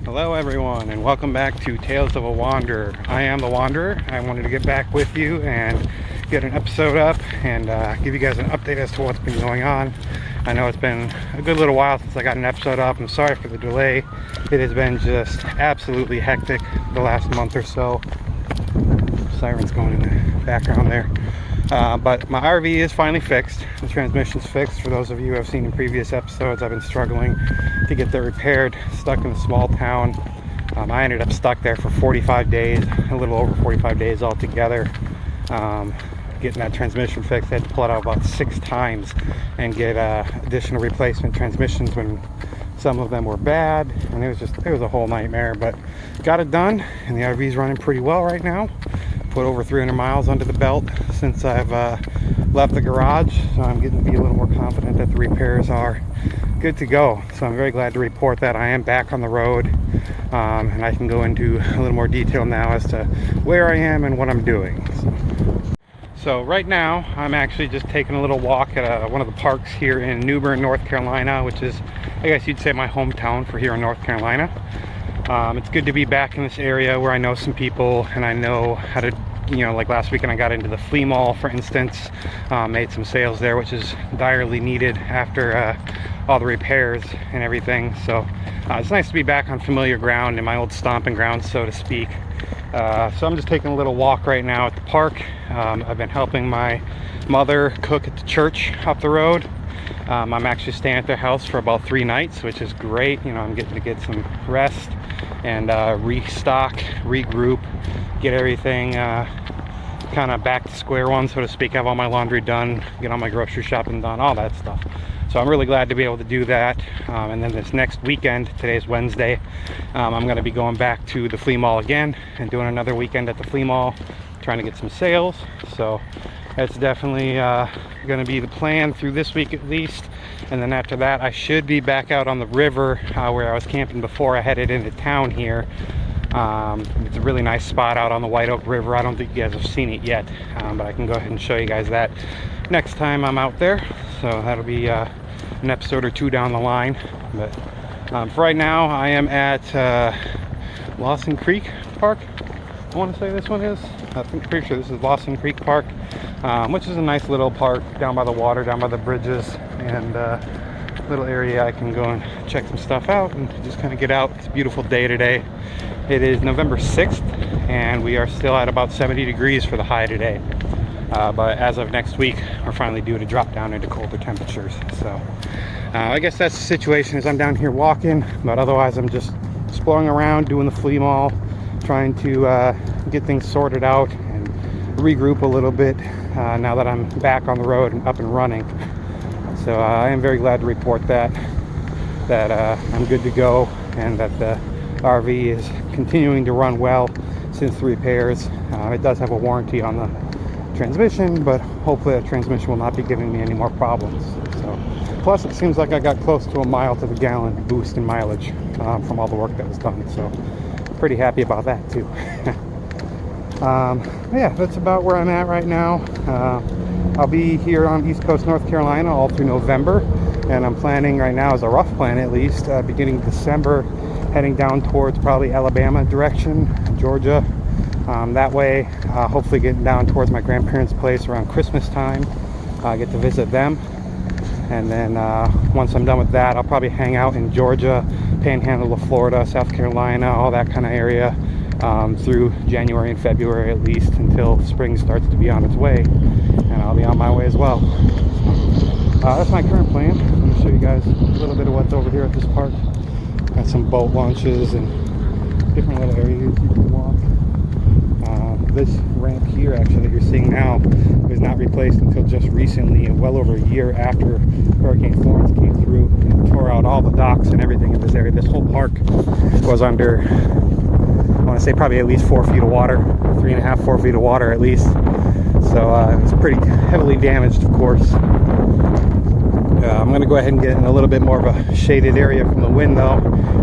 Hello everyone, and welcome back to Tales of a Wanderer. I am the Wanderer. I wanted to get back with you and get an episode up and give you guys an update as to what's been going on. I know it's been a good little while since I got an episode up. I'm sorry for the delay. It has been just absolutely hectic the last month or so. Sirens going in the background there. But my RV is finally fixed. The transmission's fixed. For those of you who have seen in previous episodes, I've been struggling to get that repaired, stuck in a small town. I ended up stuck there for 45 days, a little over 45 days altogether. Getting that transmission fixed, I had to pull it out about 6 times and get additional replacement transmissions when some of them were bad, and it was a whole nightmare, but got it done, and the RV's running pretty well right now. Put over 300 miles under the belt since I've left the garage, so I'm getting to be a little more confident that the repairs are good to go. So I'm very glad to report that I am back on the road, and I can go into a little more detail now as to where I am and what I'm doing. So right now I'm actually just taking a little walk at one of the parks here in New Bern, North Carolina, which is, I guess you'd say, my hometown for here in North Carolina. It's good to be back in this area where I know some people and I know how to, like last weekend I got into the flea mall, for instance, made some sales there, which is direly needed after all the repairs and everything. So it's nice to be back on familiar ground, in my old stomping grounds, so to speak. So I'm just taking a little walk right now at the park. I've been helping my mother cook at the church up the road. I'm actually staying at their house for about 3 nights, which is great. I'm getting to get some rest and restock, regroup, get everything kind of back to square one, so to speak. Have all my laundry done, get all my grocery shopping done, all that stuff. So I'm really glad to be able to do that. And then this next weekend, today's Wednesday, I'm going to be going back to the flea mall again and doing another weekend at the flea mall, trying to get some sales. So that's definitely going to be the plan through this week at least. And then after that, I should be back out on the river where I was camping before I headed into town here. It's a really nice spot out on the White Oak River. I don't think you guys have seen it yet, but I can go ahead and show you guys that next time I'm out there. So that'll be an episode or 2 down the line. But for right now, I am at Lawson Creek Park. I want to say this one is. I'm pretty sure this is Lawson Creek Park, which is a nice little park down by the water, down by the bridges, and little area I can go and check some stuff out and just kind of get out. It's a beautiful day today. It is November 6th, and we are still at about 70 degrees for the high today. But as of next week, we're finally due to drop down into colder temperatures. So I guess that's the situation, is I'm down here walking, but otherwise I'm just exploring around, doing the flea mall, trying to get things sorted out and regroup a little bit now that I'm back on the road and up and running. So I am very glad to report that I'm good to go, and that the RV is continuing to run well since the repairs. It does have a warranty on the transmission, but hopefully that transmission will not be giving me any more problems. So, plus it seems like I got close to a mile to the gallon boost in mileage from all the work that was done. So pretty happy about that too. Yeah, that's about where I'm at right now. I'll be here on East Coast North Carolina all through November, and I'm planning right now, as a rough plan at least, beginning December, heading down towards probably Alabama direction, Georgia. That way, hopefully getting down towards my grandparents' place around Christmas time. I get to visit them, and then once I'm done with that, I'll probably hang out in Georgia, Panhandle of Florida, South Carolina, all that kind of area, through January and February at least, until spring starts to be on its way, and I'll be on my way as well. That's my current plan. I'm going to show you guys a little bit of what's over here at this park. Got some boat launches and different little areas you can walk. This ramp here, actually, that you're seeing now, was not replaced until just recently, well over a year after Hurricane Florence came through and tore out all the docks and everything in this area. This whole park was under, I want to say, probably at least 4 feet of water, 3.5, 4 feet of water at least. So it was pretty heavily damaged, of course. I'm going to go ahead and get in a little bit more of a shaded area from the wind, though.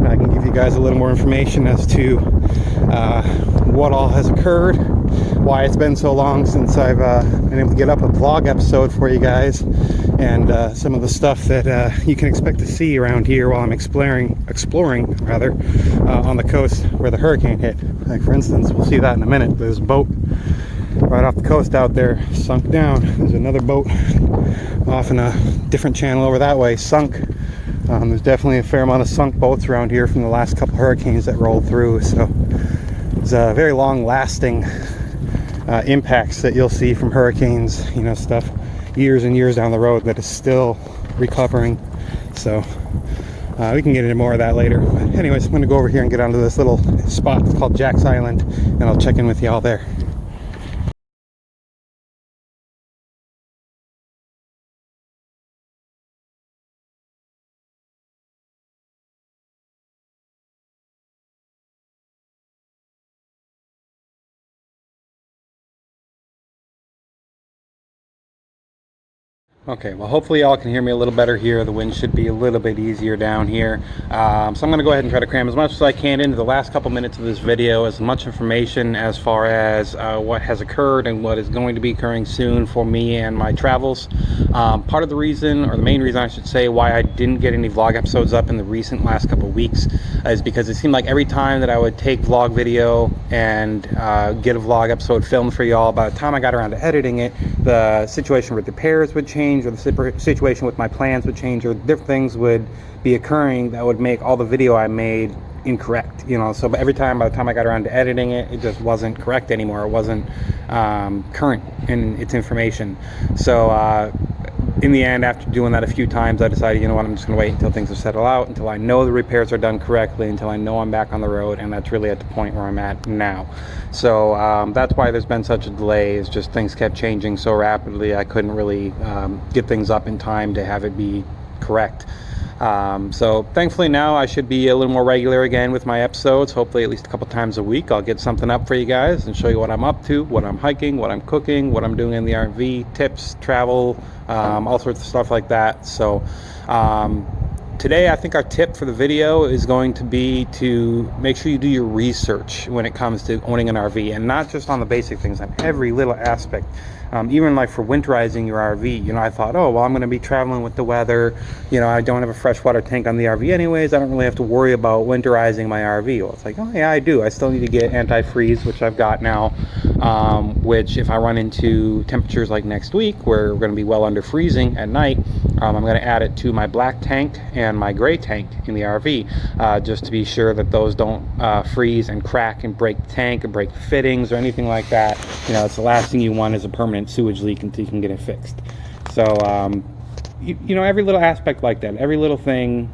I can give you guys a little more information as to what all has occurred, why it's been so long since I've been able to get up a vlog episode for you guys, and some of the stuff that you can expect to see around here while I'm exploring on the coast where the hurricane hit. Like, for instance, we'll see that in a minute. There's a boat right off the coast out there, sunk down. There's another boat off in a different channel over that way, sunk. There's definitely a fair amount of sunk boats around here from the last couple hurricanes that rolled through. So it's very long lasting impacts that you'll see from hurricanes, you know, stuff years and years down the road that is still recovering. So we can get into more of that later. But anyways, I'm going to go over here and get onto this little spot. It's called Jack's Island, and I'll check in with you all there. Okay, well, hopefully y'all can hear me a little better here. The wind should be a little bit easier down here. So I'm going to go ahead and try to cram as much as I can into the last couple minutes of this video, as much information as far as what has occurred and what is going to be occurring soon for me and my travels. Part of the reason, or the main reason I should say, why I didn't get any vlog episodes up in the recent last couple of weeks is because it seemed like every time that I would take vlog video and get a vlog episode filmed for y'all, by the time I got around to editing it, the situation with repairs would change, or the situation with my plans would change, or different things would be occurring that would make all the video I made incorrect, you know. So by the time I got around to editing it, it just wasn't correct anymore. It wasn't current in its information. So in the end, after doing that a few times, I decided, you know what, I'm just going to wait until things are settled out, until I know the repairs are done correctly, until I know I'm back on the road, and that's really at the point where I'm at now. So that's why there's been such a delay. It's just things kept changing so rapidly, I couldn't really get things up in time to have it be correct. So thankfully now I should be a little more regular again with my episodes. Hopefully at least a couple times a week I'll get something up for you guys and show you what I'm up to, what I'm hiking, what I'm cooking, what I'm doing in the RV, tips, travel, all sorts of stuff like that. So today I think our tip for the video is going to be to make sure you do your research when it comes to owning an RV, and not just on the basic things, on every little aspect. Even like for winterizing your RV, you know, I thought, oh, well, I'm going to be traveling with the weather. You know, I don't have a freshwater tank on the RV anyways. I don't really have to worry about winterizing my RV. Well, it's like, oh, yeah, I do. I still need to get antifreeze, which I've got now, which if I run into temperatures like next week, where we're going to be well under freezing at night, I'm going to add it to my black tank and my gray tank in the RV, just to be sure that those don't freeze and crack and break the tank or break the fittings or anything like that. You know, it's the last thing you want is a permanent sewage leak until you can get it fixed. So you know, every little aspect like that, every little thing,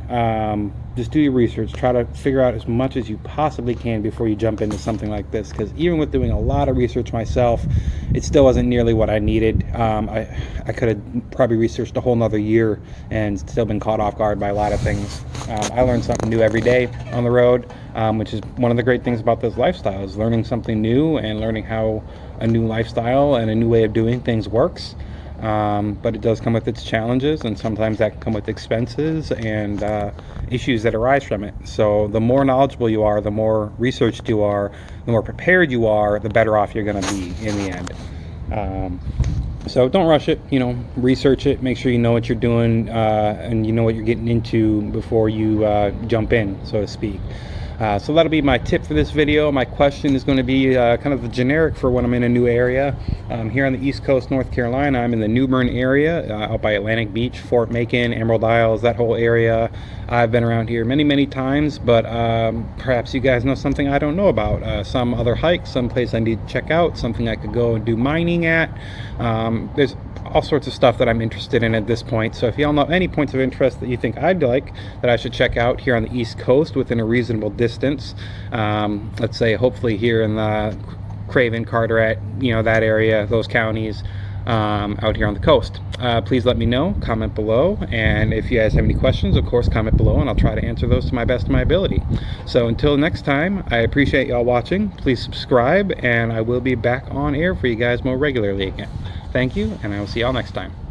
just do your research. Try to figure out as much as you possibly can before you jump into something like this, because even with doing a lot of research myself, it still wasn't nearly what I needed. I could have probably researched a whole nother year and still been caught off guard by a lot of things. I learn something new every day on the road, which is one of the great things about this lifestyle, is learning something new and learning how a new lifestyle and a new way of doing things works. But it does come with its challenges, and sometimes that can come with expenses and issues that arise from it. So the more knowledgeable you are, the more researched you are, the more prepared you are, the better off you're going to be in the end. So don't rush it, you know, research it, make sure you know what you're doing, and you know what you're getting into before you jump in, so to speak. So that'll be my tip for this video. My question is going to be kind of the generic for when I'm in a new area. Here on the East Coast, North Carolina, I'm in the New Bern area, out by Atlantic Beach, Fort Macon, Emerald Isles, that whole area. I've been around here many times, but perhaps you guys know something I don't know about. Some other hikes, some place I need to check out, something I could go and do mining at. There's all sorts of stuff that I'm interested in at this point. So if y'all know any points of interest that you think I'd like that I should check out here on the East Coast within a reasonable distance, let's say hopefully here in the Craven, Carteret, you know, that area, those counties, out here on the coast, please let me know. Comment below, and if you guys have any questions, of course, comment below and I'll try to answer those to my best of my ability. So until next time, I appreciate y'all watching. Please subscribe, and I will be back on air for you guys more regularly again. Thank you, and I will see y'all next time.